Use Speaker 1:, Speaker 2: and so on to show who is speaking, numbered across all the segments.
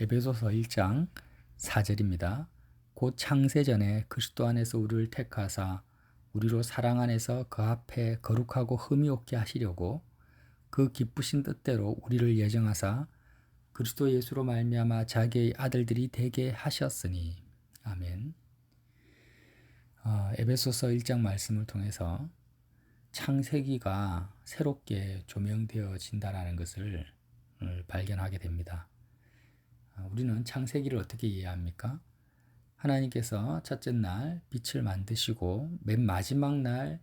Speaker 1: 에베소서 1장 4절입니다. 곧 창세전에 그리스도 안에서 우리를 택하사 우리로 사랑 안에서 그 앞에 거룩하고 흠이 없게 하시려고 그 기쁘신 뜻대로 우리를 예정하사 그리스도 예수로 말미암아 자기의 아들들이 되게 하셨으니. 아멘. 에베소서 1장 말씀을 통해서 창세기가 새롭게 조명되어진다는 것을 발견하게 됩니다. 우리는 창세기를 어떻게 이해합니까? 하나님께서 첫째 날 빛을 만드시고 맨 마지막 날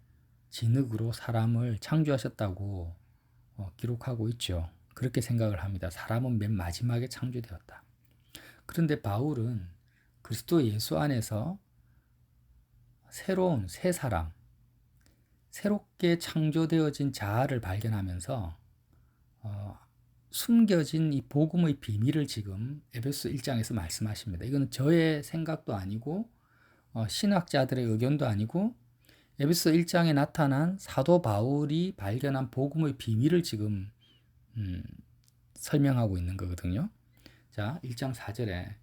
Speaker 1: 진흙으로 사람을 창조하셨다고 기록하고 있죠. 그렇게 생각을 합니다. 사람은 맨 마지막에 창조되었다. 그런데 바울은 그리스도 예수 안에서 새로운 새 사람, 새롭게 창조되어진 자아를 발견하면서 숨겨진 이 복음의 비밀을 지금 에베소 1장에서 말씀하십니다. 이건 저의 생각도 아니고 신학자들의 의견도 아니고 에베소 1장에 나타난 사도 바울이 발견한 복음의 비밀을 지금 설명하고 있는 거거든요. 자, 1장 4절에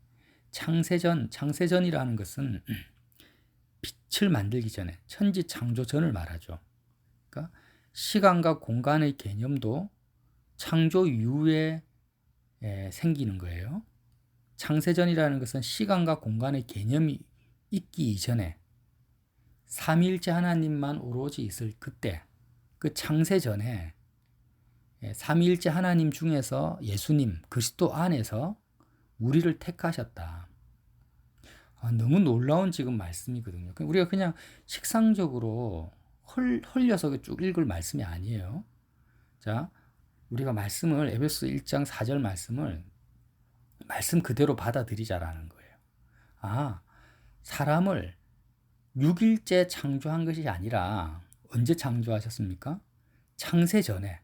Speaker 1: 창세전이라는 것은 빛을 만들기 전에 천지 창조 전을 말하죠. 그러니까 시간과 공간의 개념도 창조 이후에 생기는 거예요. 창세전이라는 것은 시간과 공간의 개념이 있기 이전에 삼위일체 하나님만 오로지 있을 그때, 그 창세전에 삼위일체 하나님 중에서 예수님, 그리스도 안에서 우리를 택하셨다. 너무 놀라운 지금 말씀이거든요. 우리가 그냥 식상적으로 헐려서 쭉 읽을 말씀이 아니에요. 자, 우리가 말씀을 에베소 1장 4절 말씀을 말씀 그대로 받아들이자라는 거예요. 사람을 6일째 창조한 것이 아니라 언제 창조하셨습니까? 창세 전에,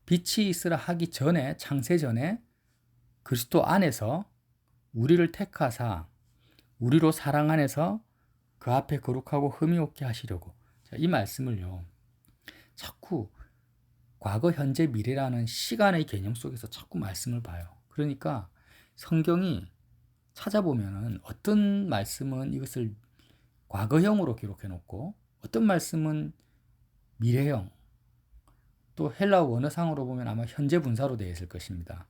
Speaker 1: 빛이 있으라 하기 전에, 창세 전에 그리스도 안에서 우리를 택하사 우리로 사랑 안에서 그 앞에 거룩하고 흠이 없게 하시려고. 자, 이 말씀을요, 자꾸 과거, 현재, 미래라는 시간의 개념 속에서 자꾸 말씀을 봐요. 그러니까 성경이 찾아보면은 어떤 말씀은 이것을 과거형으로 기록해 놓고 어떤 말씀은 미래형, 또 헬라어 원어상으로 보면 아마 현재 분사로 되어 있을 것입니다.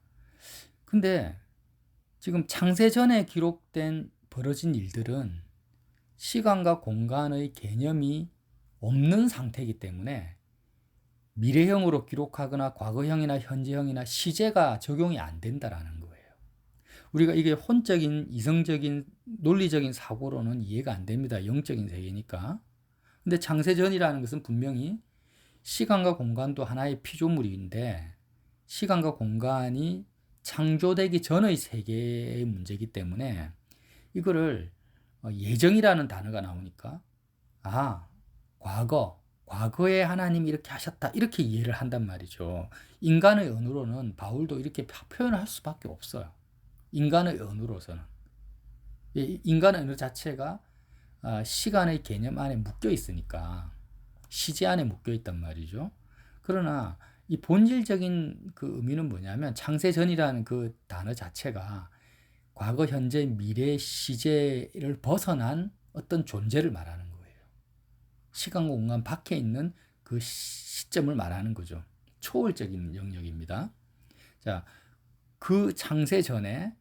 Speaker 1: 근데 지금 창세 전에 기록된 벌어진 일들은 시간과 공간의 개념이 없는 상태이기 때문에 미래형으로 기록하거나 과거형이나 현재형이나 시제가 적용이 안 된다라는 거예요. 우리가 이게 혼적인, 이성적인, 논리적인 사고로는 이해가 안 됩니다. 영적인 세계니까. 근데 창세전이라는 것은 분명히 시간과 공간도 하나의 피조물인데 시간과 공간이 창조되기 전의 세계의 문제이기 때문에 이거를 예정이라는 단어가 나오니까 과거에 하나님이 이렇게 하셨다, 이렇게 이해를 한단 말이죠. 인간의 언어로는 바울도 이렇게 표현할 수밖에 없어요. 인간의 언어로서는. 인간의 언어 자체가 시간의 개념 안에 묶여 있으니까, 시제 안에 묶여 있단 말이죠. 그러나 이 본질적인 그 의미는 뭐냐면 창세전이라는 그 단어 자체가 과거, 현재, 미래 시제를 벗어난 어떤 존재를 말하는 거예요. 시간과 공간 밖에 있는 그 시점을 말하는 거죠. 초월적인 영역입니다. 자, 그 창세 전에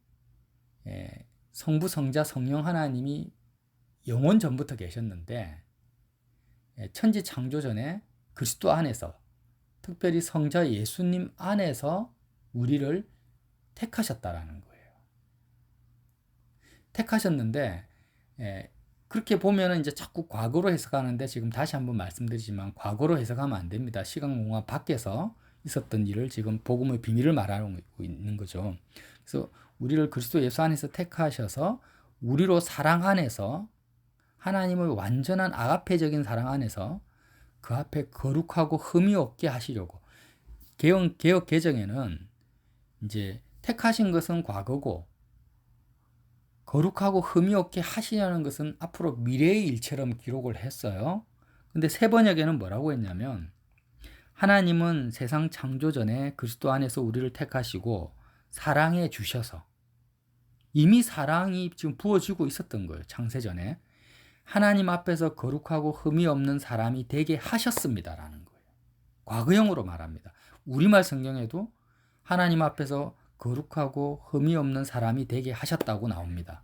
Speaker 1: 성부, 성자, 성령 하나님이 영원 전부터 계셨는데 천지 창조 전에 그리스도 안에서, 특별히 성자 예수님 안에서 우리를 택하셨다라는 거예요. 택하셨는데 그렇게 보면은 이제 자꾸 과거로 해석하는데, 지금 다시 한번 말씀드리지만 과거로 해석하면 안 됩니다. 시간 공간 밖에서 있었던 일을 지금 복음의 비밀을 말하고 있는 거죠. 그래서 우리를 그리스도 예수 안에서 택하셔서 우리로 사랑 안에서, 하나님의 완전한 아가페적인 사랑 안에서 그 앞에 거룩하고 흠이 없게 하시려고. 개혁 개정에는 이제 택하신 것은 과거고 거룩하고 흠이 없게 하시려는 것은 앞으로 미래의 일처럼 기록을 했어요. 근데 새 번역에는 뭐라고 했냐면, 하나님은 세상 창조 전에 그리스도 안에서 우리를 택하시고 사랑해 주셔서 이미 사랑이 지금 부어지고 있었던 거예요. 창세전에. 하나님 앞에서 거룩하고 흠이 없는 사람이 되게 하셨습니다라는 거예요. 과거형으로 말합니다. 우리말 성경에도 하나님 앞에서 거룩하고 흠이 없는 사람이 되게 하셨다고 나옵니다.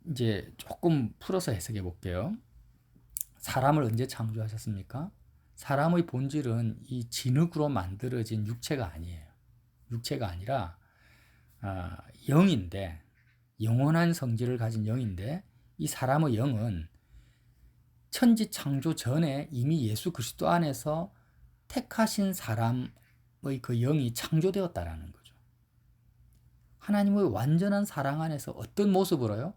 Speaker 1: 이제 조금 풀어서 해석해 볼게요. 사람을 언제 창조하셨습니까? 사람의 본질은 이 진흙으로 만들어진 육체가 아니에요. 육체가 아니라 영인데, 영원한 성질을 가진 영인데, 이 사람의 영은 천지 창조 전에 이미 예수 그리스도 안에서 택하신 사람의 그 영이 창조되었다라는 거죠. 하나님의 완전한 사랑 안에서 어떤 모습으로요?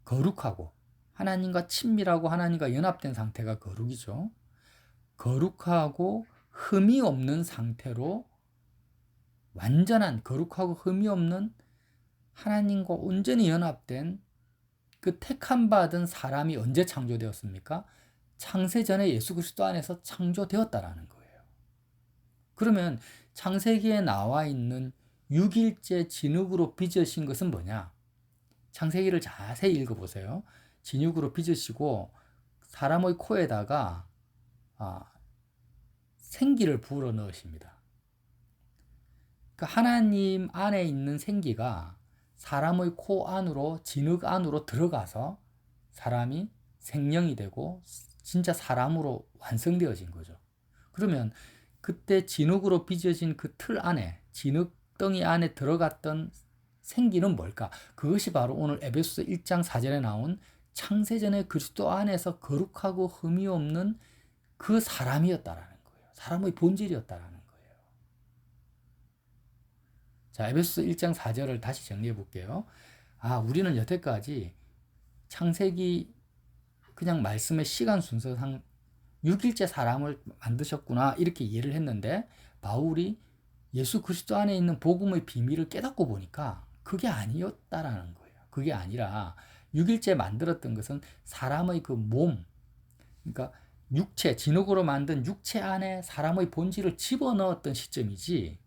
Speaker 1: 거룩하고 하나님과 친밀하고 하나님과 연합된 상태가 거룩이죠. 거룩하고 흠이 없는 상태로 완전한 거룩하고 흠이 없는 하나님과 온전히 연합된 그 택함 받은 사람이 언제 창조되었습니까? 창세전에 예수 그리스도 안에서 창조되었다라는 거예요. 그러면 창세기에 나와 있는 6일째 진흙으로 빚으신 것은 뭐냐? 창세기를 자세히 읽어보세요. 진흙으로 빚으시고 사람의 코에다가 생기를 불어 넣으십니다. 그러니까 하나님 안에 있는 생기가 사람의 코 안으로 진흙 안으로 들어가서 사람이 생명이 되고 진짜 사람으로 완성되어진 거죠. 그러면 그때 진흙으로 빚어진 그 틀 안에 진흙덩이 안에 들어갔던 생기는 뭘까? 그것이 바로 오늘 에베소서 1장 4절에 나온 창세전에 그리스도 안에서 거룩하고 흠이 없는 그 사람이었다라는 거예요. 사람의 본질이었다라는 거예요. 자, 에베소서 1장 4절을 다시 정리해 볼게요. 우리는 여태까지 창세기 그냥 말씀의 시간 순서상 6일째 사람을 만드셨구나 이렇게 이해를 했는데 바울이 예수 그리스도 안에 있는 복음의 비밀을 깨닫고 보니까 그게 아니었다라는 거예요. 그게 아니라 6일째 만들었던 것은 사람의 그 몸, 그러니까 육체, 진흙으로 만든 육체 안에 사람의 본질을 집어넣었던 시점이지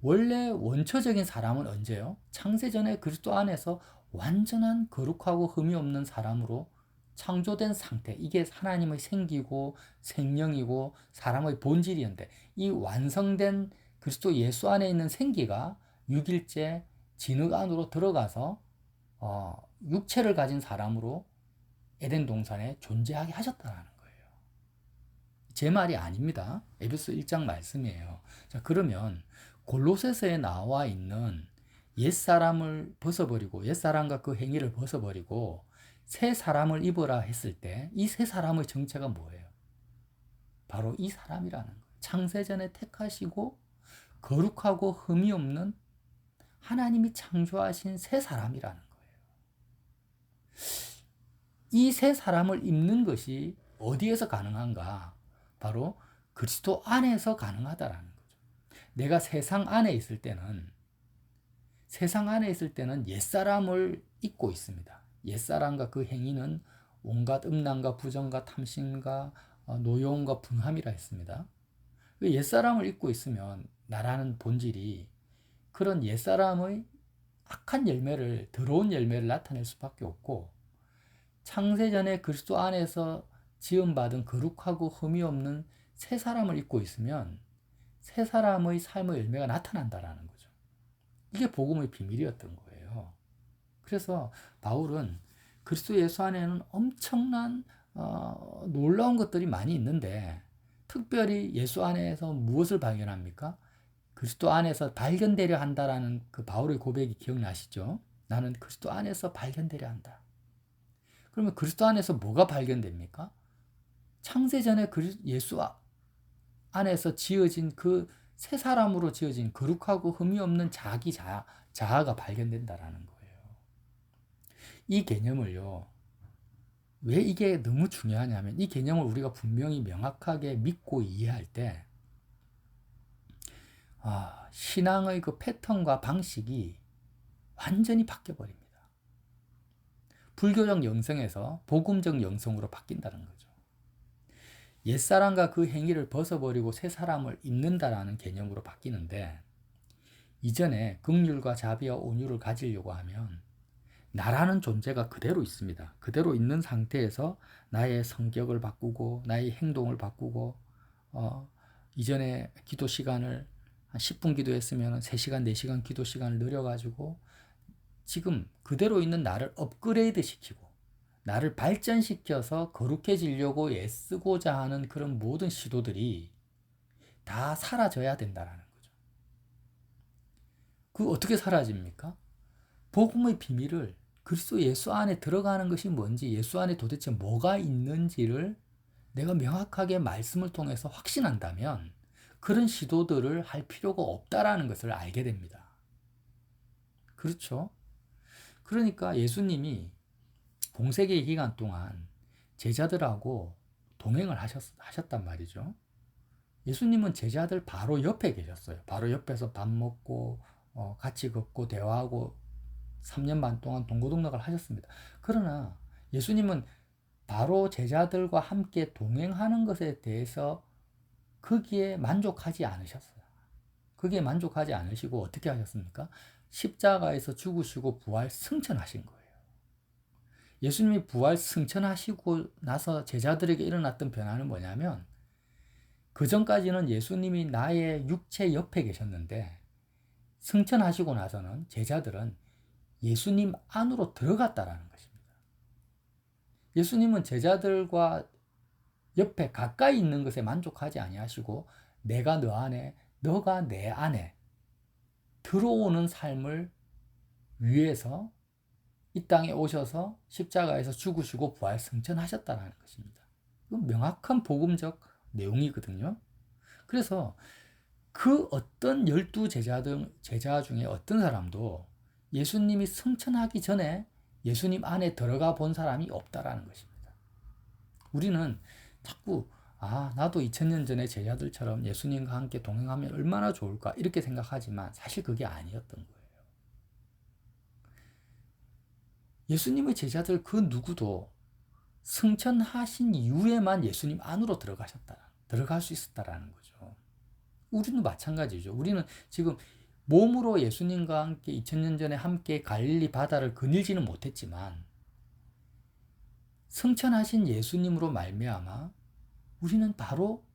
Speaker 1: 원래 원초적인 사람은 언제요? 창세전에 그리스도 안에서 완전한 거룩하고 흠이 없는 사람으로 창조된 상태, 이게 하나님의 생기고 생명이고 사람의 본질이었는데 이 완성된 그리스도 예수 안에 있는 생기가 6일째 진흙 안으로 들어가서 육체를 가진 사람으로 에덴 동산에 존재하게 하셨다는 거예요. 제 말이 아닙니다. 에베소 1장 말씀이에요. 자, 그러면 골로새서에 나와 있는 옛사람을 벗어버리고 옛사람과 그 행위를 벗어버리고 새 사람을 입어라 했을 때 이 새 사람의 정체가 뭐예요? 바로 이 사람이라는 거예요. 창세전에 택하시고 거룩하고 흠이 없는 하나님이 창조하신 새 사람이라는 거예요. 이 새 사람을 입는 것이 어디에서 가능한가? 바로 그리스도 안에서 가능하다라는 거죠. 내가 세상 안에 있을 때는 옛사람을 입고 있습니다. 옛사람과 그 행위는 온갖 음란과 부정과 탐심과 노여움과 분함이라 했습니다. 옛사람을 입고 있으면 나라는 본질이 그런 옛사람의 악한 열매를, 더러운 열매를 나타낼 수밖에 없고 창세전에 그리스도 안에서 지음받은 거룩하고 흠이 없는 새 사람을 입고 있으면 새 사람의 삶의 열매가 나타난다라는 거죠. 이게 복음의 비밀이었던 거예요. 그래서 바울은 그리스도 예수 안에는 엄청난 놀라운 것들이 많이 있는데 특별히 예수 안에서 무엇을 발견합니까? 그리스도 안에서 발견되려 한다라는 그 바울의 고백이 기억나시죠? 나는 그리스도 안에서 발견되려 한다. 그러면 그리스도 안에서 뭐가 발견됩니까? 창세전에 예수 안에서 지어진 그 새 사람으로 지어진 거룩하고 흠이 없는 자기 자아가 발견된다라는 거예요. 이 개념을요, 왜 이게 너무 중요하냐면 이 개념을 우리가 분명히 명확하게 믿고 이해할 때 신앙의 그 패턴과 방식이 완전히 바뀌어버립니다. 불교적 영성에서 복음적 영성으로 바뀐다는 거죠. 옛사람과 그 행위를 벗어버리고 새 사람을 입는다라는 개념으로 바뀌는데 이전에 긍휼과 자비와 온유를 가지려고 하면 나라는 존재가 그대로 있습니다. 그대로 있는 상태에서 나의 성격을 바꾸고 나의 행동을 바꾸고 이전에 기도 시간을 한 10분 기도했으면 3시간, 4시간 기도 시간을 늘려가지고 지금 그대로 있는 나를 업그레이드 시키고 나를 발전시켜서 거룩해지려고 애쓰고자 하는 그런 모든 시도들이 다 사라져야 된다는 거죠. 그 어떻게 사라집니까? 복음의 비밀을 그리스도 예수 안에 들어가는 것이 뭔지, 예수 안에 도대체 뭐가 있는지를 내가 명확하게 말씀을 통해서 확신한다면 그런 시도들을 할 필요가 없다라는 것을 알게 됩니다. 그렇죠? 그러니까 예수님이 공생의 기간 동안 제자들하고 동행을 하셨단 말이죠. 예수님은 제자들 바로 옆에 계셨어요. 바로 옆에서 밥 먹고 같이 걷고 대화하고 3년 반 동안 동고동락을 하셨습니다. 그러나 예수님은 바로 제자들과 함께 동행하는 것에 대해서 거기에 만족하지 않으셨어요. 거기에 만족하지 않으시고 어떻게 하셨습니까? 십자가에서 죽으시고 부활 승천하신 거예요. 예수님이 부활 승천하시고 나서 제자들에게 일어났던 변화는 뭐냐면 그 전까지는 예수님이 나의 육체 옆에 계셨는데 승천하시고 나서는 제자들은 예수님 안으로 들어갔다라는 것입니다. 예수님은 제자들과 옆에 가까이 있는 것에 만족하지 아니하시고 내가 너 안에, 너가 내 안에 들어오는 삶을 위해서 이 땅에 오셔서 십자가에서 죽으시고 부활 승천하셨다는 것입니다. 이건 명확한 복음적 내용이거든요. 그래서 그 어떤 12제자 중에 어떤 사람도 예수님이 승천하기 전에 예수님 안에 들어가 본 사람이 없다라는 것입니다. 우리는 자꾸 나도 2000년 전에 제자들처럼 예수님과 함께 동행하면 얼마나 좋을까 이렇게 생각하지만 사실 그게 아니었던 거예요. 예수님의 제자들 그 누구도 승천하신 이후에만 예수님 안으로 들어갈 수 있었다라는 거죠. 우리는 마찬가지죠. 우리는 지금 몸으로 예수님과 함께 2000년 전에 함께 갈릴리 바다를 거닐지는 못했지만 승천하신 예수님으로 말미암아 우리는 바로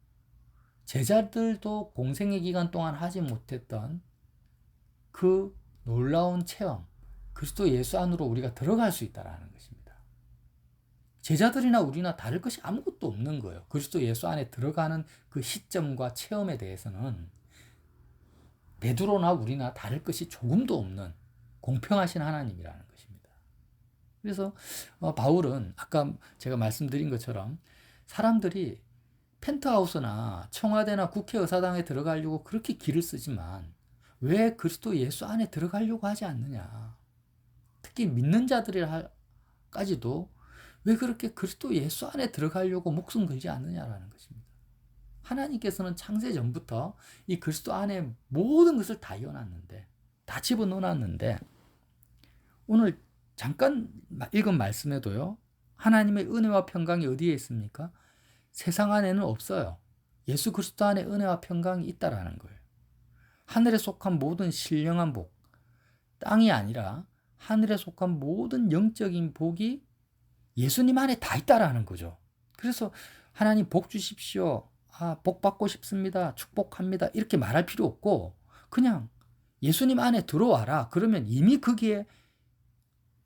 Speaker 1: 제자들도 공생의 기간 동안 하지 못했던 그 놀라운 체험, 그리스도 예수 안으로 우리가 들어갈 수 있다는 것입니다. 제자들이나 우리나 다를 것이 아무것도 없는 거예요. 그리스도 예수 안에 들어가는 그 시점과 체험에 대해서는 베드로나 우리나 다를 것이 조금도 없는 공평하신 하나님이라는 것입니다. 그래서 바울은 아까 제가 말씀드린 것처럼 사람들이 펜트하우스나 청와대나 국회의사당에 들어가려고 그렇게 길을 쓰지만 왜 그리스도 예수 안에 들어가려고 하지 않느냐. 특히 믿는 자들까지도 왜 그렇게 그리스도 예수 안에 들어가려고 목숨 걸지 않느냐라는 것입니다. 하나님께서는 창세 전부터 이 그리스도 안에 모든 것을 다 이어놨는데, 다 집어넣어놨는데, 오늘 잠깐 읽은 말씀에도요, 하나님의 은혜와 평강이 어디에 있습니까? 세상 안에는 없어요. 예수 그리스도 안에 은혜와 평강이 있다라는 거예요. 하늘에 속한 모든 신령한 복, 땅이 아니라 하늘에 속한 모든 영적인 복이 예수님 안에 다 있다라는 거죠. 그래서 하나님 복 주십시오. 복 받고 싶습니다. 축복합니다. 이렇게 말할 필요 없고 그냥 예수님 안에 들어와라. 그러면 이미 거기에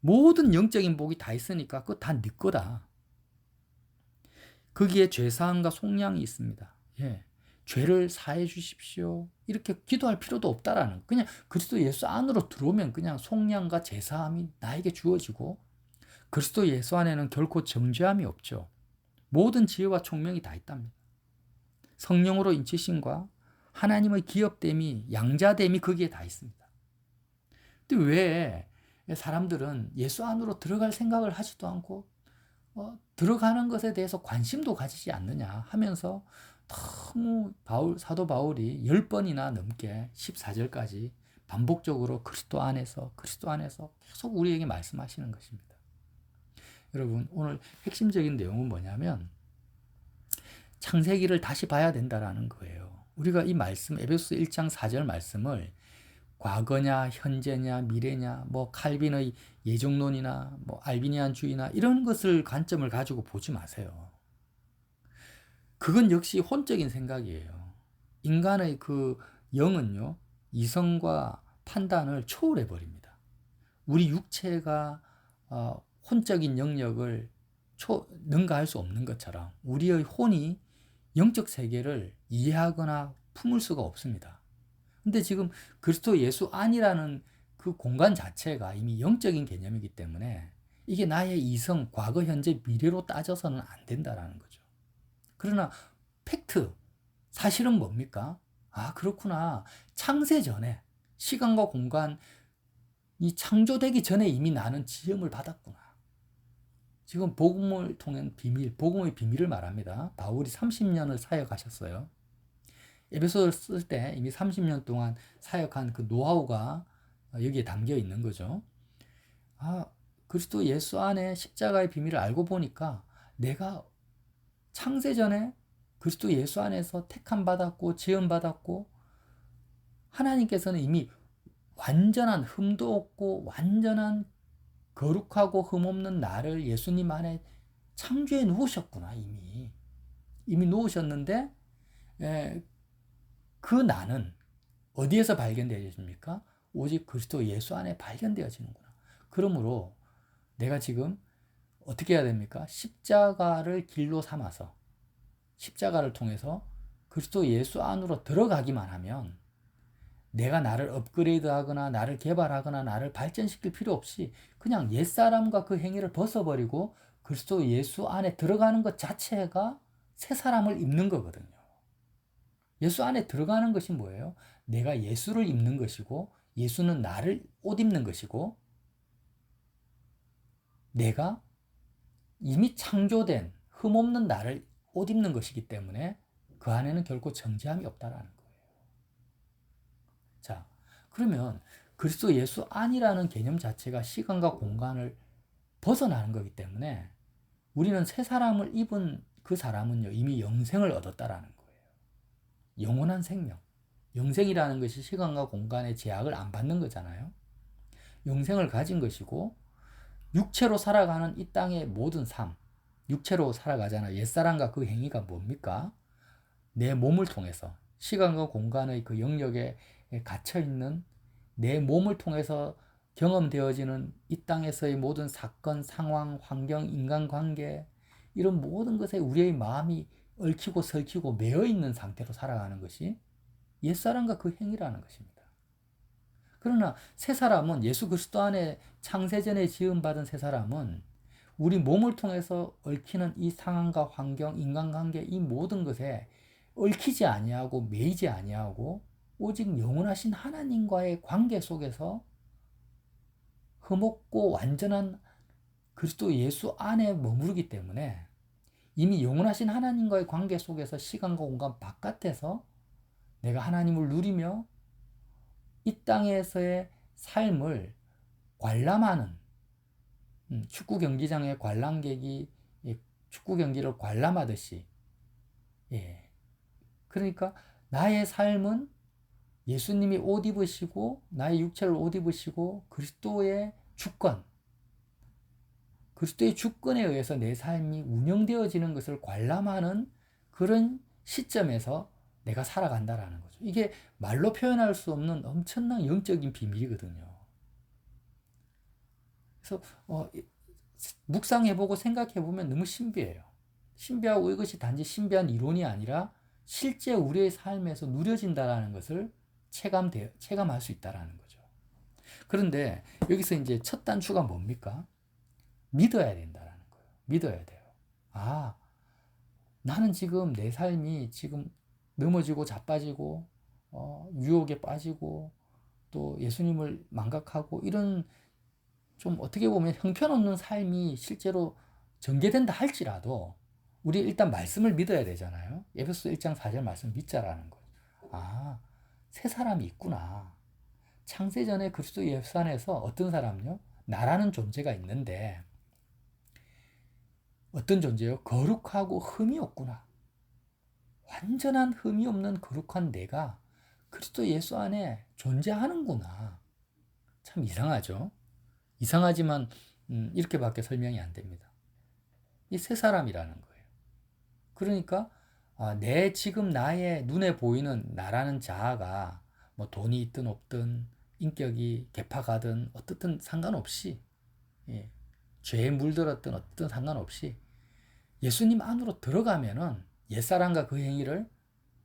Speaker 1: 모든 영적인 복이 다 있으니까 그거 다 네 거다. 거기에 죄사함과 속량이 있습니다. 예. 죄를 사해 주십시오. 이렇게 기도할 필요도 없다라는, 그냥 그리스도 예수 안으로 들어오면 그냥 속량과 죄사함이 나에게 주어지고 그리스도 예수 안에는 결코 정죄함이 없죠. 모든 지혜와 총명이 다 있답니다. 성령으로 인치심과 하나님의 기업됨이, 양자됨이 거기에 다 있습니다. 근데 왜 사람들은 예수 안으로 들어갈 생각을 하지도 않고 들어가는 것에 대해서 관심도 가지지 않느냐 하면서 너무 사도 바울이 10번이나 넘게 14절까지 반복적으로 그리스도 안에서 계속 우리에게 말씀하시는 것입니다. 여러분, 오늘 핵심적인 내용은 뭐냐면 창세기를 다시 봐야 된다라는 거예요. 우리가 이 말씀, 에베소서 1장 4절 말씀을 과거냐, 현재냐, 미래냐, 뭐 칼빈의 예정론이나 뭐 알비니안주의나 이런 것을 관점을 가지고 보지 마세요. 그건 역시 혼적인 생각이에요. 인간의 그 영은요, 이성과 판단을 초월해 버립니다. 우리 육체가 혼적인 영역을 능가할 수 없는 것처럼 우리의 혼이 영적 세계를 이해하거나 품을 수가 없습니다. 근데 지금 그리스도 예수 안이라는 그 공간 자체가 이미 영적인 개념이기 때문에 이게 나의 이성, 과거, 현재, 미래로 따져서는 안 된다라는 거죠. 그러나 팩트, 사실은 뭡니까? 아, 그렇구나. 창세 전에 시간과 공간, 이 창조되기 전에 이미 나는 지음을 받았구나. 지금 복음을 통한 비밀, 복음의 비밀을 말합니다. 바울이 30년을 사역하셨어요. 에베소를 쓸 때 이미 30년 동안 사역한 그 노하우가 여기에 담겨 있는 거죠. 아, 그리스도 예수 안에 십자가의 비밀을 알고 보니까 내가 창세 전에 그리스도 예수 안에서 택함 받았고 지음 받았고 하나님께서는 이미 완전한 흠도 없고 완전한 거룩하고 흠없는 나를 예수님 안에 창조해 놓으셨구나. 이미 놓으셨는데 그 나는 어디에서 발견되어집니까? 오직 그리스도 예수 안에 발견되어지는구나. 그러므로 내가 지금 어떻게 해야 됩니까? 십자가를 길로 삼아서 십자가를 통해서 그리스도 예수 안으로 들어가기만 하면 내가 나를 업그레이드하거나 나를 개발하거나 나를 발전시킬 필요 없이 그냥 옛사람과 그 행위를 벗어버리고 그리스도 예수 안에 들어가는 것 자체가 새 사람을 입는 거거든요. 예수 안에 들어가는 것이 뭐예요? 내가 예수를 입는 것이고 예수는 나를 옷 입는 것이고 내가 이미 창조된 흠없는 나를 옷 입는 것이기 때문에 그 안에는 결코 정죄함이 없다라는 거예요. 자, 그러면 그리스도 예수 안이라는 개념 자체가 시간과 공간을 벗어나는 거기 때문에 우리는 새 사람을 입은 그 사람은요, 이미 영생을 얻었다라는 거예요. 영원한 생명. 영생이라는 것이 시간과 공간의 제약을 안 받는 거잖아요. 영생을 가진 것이고 육체로 살아가는 이 땅의 모든 삶, 육체로 살아가잖아요. 옛사람과 그 행위가 뭡니까? 내 몸을 통해서 시간과 공간의 그 영역에 갇혀있는 내 몸을 통해서 경험되어지는 이 땅에서의 모든 사건, 상황, 환경, 인간관계 이런 모든 것에 우리의 마음이 얽히고 설키고 매여있는 상태로 살아가는 것이 옛사람과 그 행위라는 것입니다. 그러나 새 사람은 예수 그리스도 안에 창세전에 지음받은 새 사람은 우리 몸을 통해서 얽히는 이 상황과 환경, 인간관계 이 모든 것에 얽히지 아니하고 매이지 아니하고 오직 영원하신 하나님과의 관계 속에서 흠없고 완전한 그리스도 예수 안에 머무르기 때문에 이미 영원하신 하나님과의 관계 속에서 시간과 공간 바깥에서 내가 하나님을 누리며 이 땅에서의 삶을 관람하는 축구 경기장의 관람객이 축구 경기를 관람하듯이 그러니까 나의 삶은 예수님이 옷 입으시고 나의 육체를 옷 입으시고 그리스도의 주권에 의해서 내 삶이 운영되어지는 것을 관람하는 그런 시점에서 내가 살아간다라는 거죠. 이게 말로 표현할 수 없는 엄청난 영적인 비밀이거든요. 그래서 묵상해보고 생각해보면 너무 신비해요. 신비하고 이것이 단지 신비한 이론이 아니라 실제 우리의 삶에서 누려진다라는 것을 체감할 수 있다라는 거죠. 그런데 여기서 이제 첫 단추가 뭡니까? 믿어야 된다라는 거예요. 믿어야 돼요. 아, 나는 지금 내 삶이 지금 넘어지고 자빠지고 유혹에 빠지고 또 예수님을 망각하고 이런 좀 어떻게 보면 형편없는 삶이 실제로 전개된다 할지라도 우리 일단 말씀을 믿어야 되잖아요. 에베소 1장 4절 말씀 믿자라는 거예요. 아, 새 사람이 있구나. 창세전에 그리스도 예수 안에서 어떤 사람요? 나라는 존재가 있는데 어떤 존재요? 거룩하고 흠이 없구나. 완전한 흠이 없는 거룩한 내가 그리스도 예수 안에 존재하는구나. 참 이상하죠. 이상하지만 이렇게밖에 설명이 안 됩니다. 이 세 사람이라는 거예요. 그러니까 내 지금 나의 눈에 보이는 나라는 자아가 뭐 돈이 있든 없든 인격이 개팍하든 어떻든 상관없이, 예, 죄에 물들었든 어떤 상관없이 예수님 안으로 들어가면은 옛사람과 그 행위를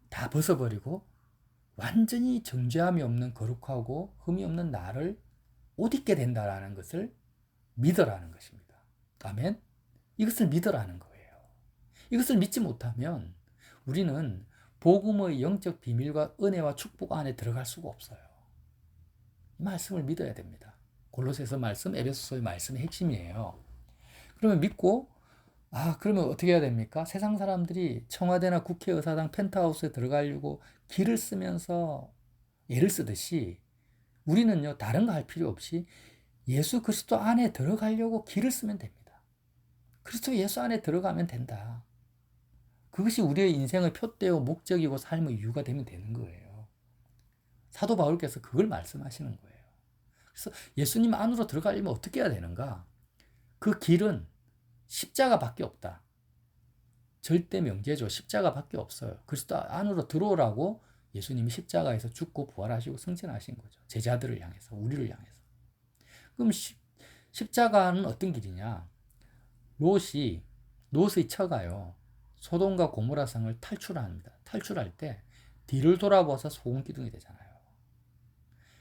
Speaker 1: 다 벗어버리고 완전히 정죄함이 없는 거룩하고 흠이 없는 나를 옷 입게 된다라는 것을 믿으라는 것입니다. 아멘. 이것을 믿으라는 거예요. 이것을 믿지 못하면 우리는 복음의 영적 비밀과 은혜와 축복 안에 들어갈 수가 없어요. 이 말씀을 믿어야 됩니다. 골로새서 말씀, 에베소서의 말씀의 핵심이에요. 그러면 믿고 그러면 어떻게 해야 됩니까? 세상 사람들이 청와대나 국회의사당 펜트하우스에 들어가려고 길을 쓰면서 애를 쓰듯이 우리는요, 다른 거 할 필요 없이 예수 그리스도 안에 들어가려고 길을 쓰면 됩니다. 그리스도 예수 안에 들어가면 된다. 그것이 우리의 인생의 표대요 목적이고 삶의 이유가 되면 되는 거예요. 사도 바울께서 그걸 말씀하시는 거예요. 그래서 예수님 안으로 들어가려면 어떻게 해야 되는가? 그 길은 십자가밖에 없다. 절대 명제죠. 십자가밖에 없어요. 그리스도 안으로 들어오라고 예수님이 십자가에서 죽고 부활하시고 승천하신 거죠. 제자들을 향해서, 우리를 향해서. 그럼 십자가는 어떤 길이냐? 롯의 처가요. 소돔과 고모라 성을 탈출합니다. 탈출할 때 뒤를 돌아봐서 소금 기둥이 되잖아요.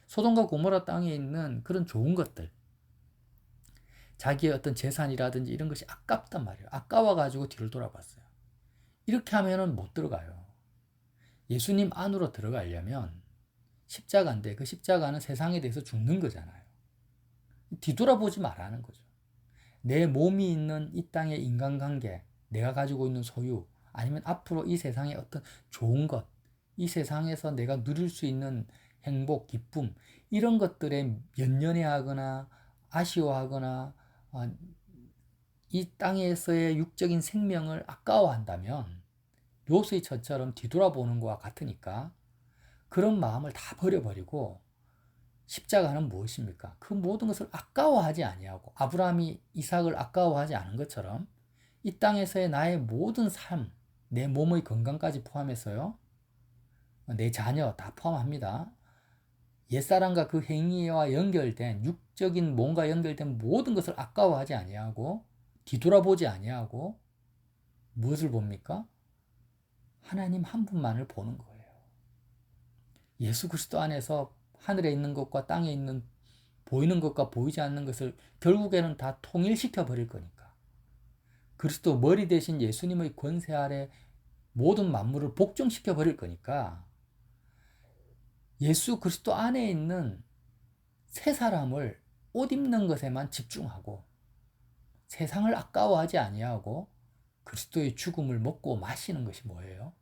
Speaker 1: 소돔과 고모라 땅에 있는 그런 좋은 것들, 자기의 어떤 재산이라든지 이런 것이 아깝단 말이에요. 아까워가지고 뒤를 돌아봤어요. 이렇게 하면은 못 들어가요. 예수님 안으로 들어가려면 십자가인데 그 십자가는 세상에 대해서 죽는 거잖아요. 뒤돌아보지 말라는 거죠. 내 몸이 있는 이 땅의 인간관계, 내가 가지고 있는 소유, 아니면 앞으로 이 세상의 어떤 좋은 것, 이 세상에서 내가 누릴 수 있는 행복, 기쁨, 이런 것들에 연연해하거나 아쉬워하거나 이 땅에서의 육적인 생명을 아까워한다면 롯의 처처럼 뒤돌아보는 것과 같으니까 그런 마음을 다 버려버리고 십자가는 무엇입니까? 그 모든 것을 아까워하지 아니하고 아브라함이 이삭을 아까워하지 않은 것처럼 이 땅에서의 나의 모든 삶, 내 몸의 건강까지 포함해서요, 내 자녀 다 포함합니다. 옛사람과 그 행위와 연결된 육적인 몸과 연결된 모든 것을 아까워하지 아니하고 뒤돌아보지 아니하고 무엇을 봅니까? 하나님 한 분만을 보는 거예요. 예수 그리스도 안에서 하늘에 있는 것과 땅에 있는 보이는 것과 보이지 않는 것을 결국에는 다 통일시켜 버릴 거니까. 그리스도 머리 대신 예수님의 권세 아래 모든 만물을 복종시켜 버릴 거니까 예수 그리스도 안에 있는 새 사람을 옷 입는 것에만 집중하고 세상을 아까워하지 아니하고 그리스도의 죽음을 먹고 마시는 것이 뭐예요?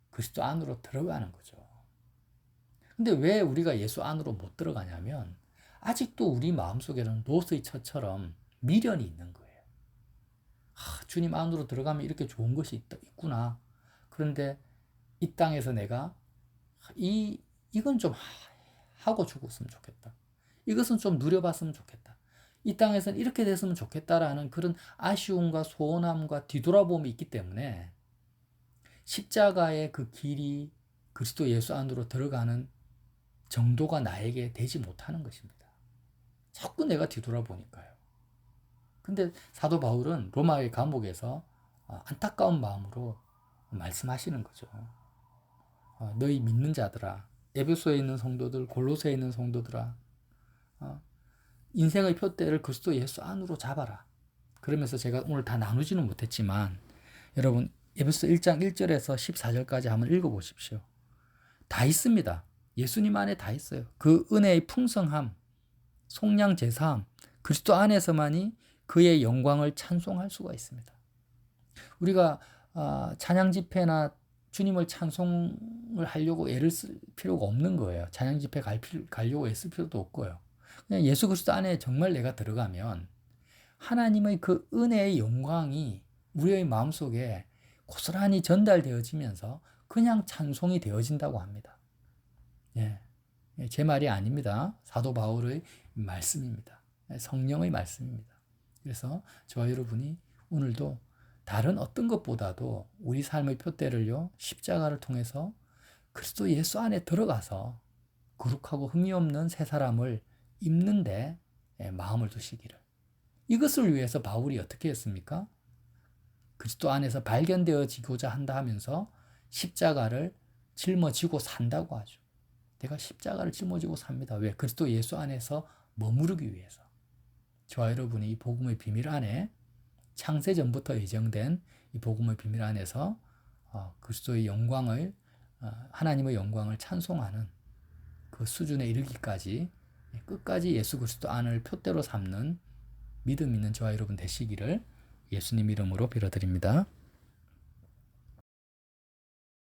Speaker 1: 그리스도 안으로 들어가는 거죠. 근데 왜 우리가 예수 안으로 못 들어가냐면 아직도 우리 마음속에는 롯의 처처럼 미련이 있는 거예요. 주님 안으로 들어가면 이렇게 좋은 것이 있구나. 그런데 이 땅에서 내가 이건 좀 하고 죽었으면 좋겠다. 이것은 좀 누려봤으면 좋겠다. 이 땅에서는 이렇게 됐으면 좋겠다라는 그런 아쉬움과 소원함과 뒤돌아봄이 있기 때문에 십자가의 그 길이 그리스도 예수 안으로 들어가는 정도가 나에게 되지 못하는 것입니다. 자꾸 내가 뒤돌아보니까요. 근데 사도 바울은 로마의 감옥에서 안타까운 마음으로 말씀하시는 거죠. 너희 믿는 자들아, 에베소에 있는 성도들, 골로새에 있는 성도들아, 인생의 표대를 그리스도 예수 안으로 잡아라. 그러면서 제가 오늘 다 나누지는 못했지만 여러분 에베소 1장 1절에서 14절까지 한번 읽어보십시오. 다 있습니다. 예수님 안에 다 있어요. 그 은혜의 풍성함, 속량 제사함, 그리스도 안에서만이 그의 영광을 찬송할 수가 있습니다. 우리가 찬양 집회나 주님을 찬송을 하려고 애를 쓸 필요가 없는 거예요. 찬양 집회 가려고 애쓸 필요도 없고요. 그냥 예수 그리스도 안에 정말 내가 들어가면 하나님의 그 은혜의 영광이 우리의 마음속에 고스란히 전달되어지면서 그냥 찬송이 되어진다고 합니다. 예. 제 말이 아닙니다. 사도 바울의 말씀입니다. 성령의 말씀입니다. 그래서 저와 여러분이 오늘도 다른 어떤 것보다도 우리 삶의 표대를요, 십자가를 통해서 그리스도 예수 안에 들어가서 거룩하고 흠이 없는 새 사람을 입는데 마음을 두시기를. 이것을 위해서 바울이 어떻게 했습니까? 그리스도 안에서 발견되어지고자 한다 하면서 십자가를 짊어지고 산다고 하죠. 내가 십자가를 짊어지고 삽니다. 왜? 그리스도 예수 안에서 머무르기 위해서. 저와 여러분이 이 복음의 비밀 안에 창세전부터 예정된 이 복음의 비밀 안에서 그리스도의 영광을, 하나님의 영광을 찬송하는 그 수준에 이르기까지 끝까지 예수 그리스도 안을 표대로 삼는 믿음 있는 저와 여러분 되시기를 예수님 이름으로 빌어드립니다.